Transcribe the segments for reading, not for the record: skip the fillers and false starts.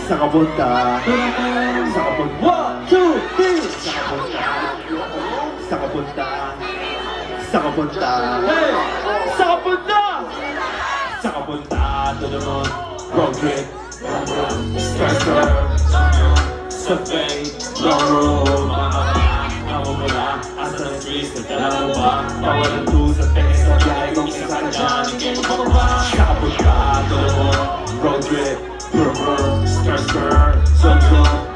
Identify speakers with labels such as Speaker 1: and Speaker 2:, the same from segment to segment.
Speaker 1: Saan ka punta? Saan ka punta?
Speaker 2: 1, 2, 3.
Speaker 1: Saan ka punta? Saan ka punta?
Speaker 2: Hey! Saan ka punta?
Speaker 1: Saan ka punta? To the moon, road trip. Skirt, sa fame, long room. Ako mo na, asa ng streets, nagdala mo ba? Bawal ang tools at peke sa biyahe kung isa ka dyan. Hindi mo ba ba? Saan ka punta? To the moon, road trip. Skirt,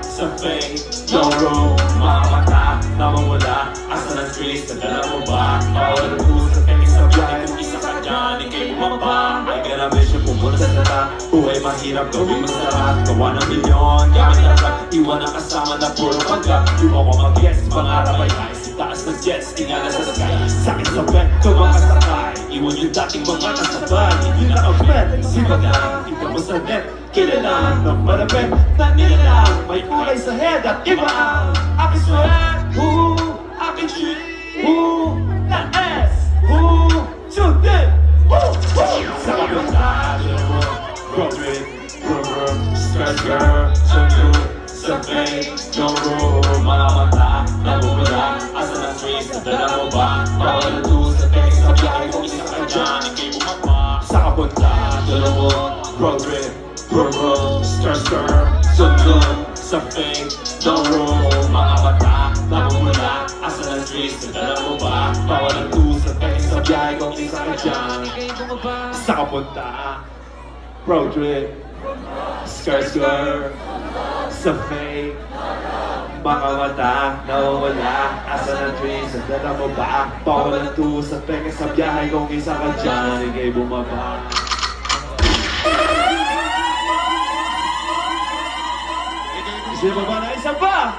Speaker 1: sa fame, long room. Mga mata, namamula, asa ng streets, nagdala mo ba? Bawal ang tools at peke sa biyahe kung isa ka dyan. Hindi mo ba ba? Ay ka na mission, pumunta sa tata. Buhay mahirap, gawin masarap. Gawa ng milyon, gamit na rap. Iwan ang kasama na puro panggap. Di mo ko mag-guess, pangarap ay high. Taas ng jets, tingala sa sky. Sakit sa bed, kumakasakay. Iwan yung dating mga kasabay. Hindi na ka-bet, simagang. Tingnan mo sa net, kilala ng malapit. Na nilalang, may kulay sa head at iba ang aking sweat. Aking treat, na S, sutin. Sa kabantado mo, road trip, skirt, sa fame, no room. Mga mata, namumula, asa ng streets, nadala mo ba? Bawal ang tools at peke sa biyahe kung isa ka dyan, hindi bumaba. Sa kabantado mo, road trip, skirt, sa fame, no room. Mga mata, namumula, asa ng streets, nadala mo ba? Bawal ang tools at peke sa biyahe kung isa ka dyan, hindi bumaba. Sa kabantado, road trip, skirt, sa fake, mga mata, nawawala, asa ng trees, nagdala mo ba? Bawal ang tools at peke sa biyahe kung isa ka dyan, ikay bumaba. Isa pa ba na isa pa?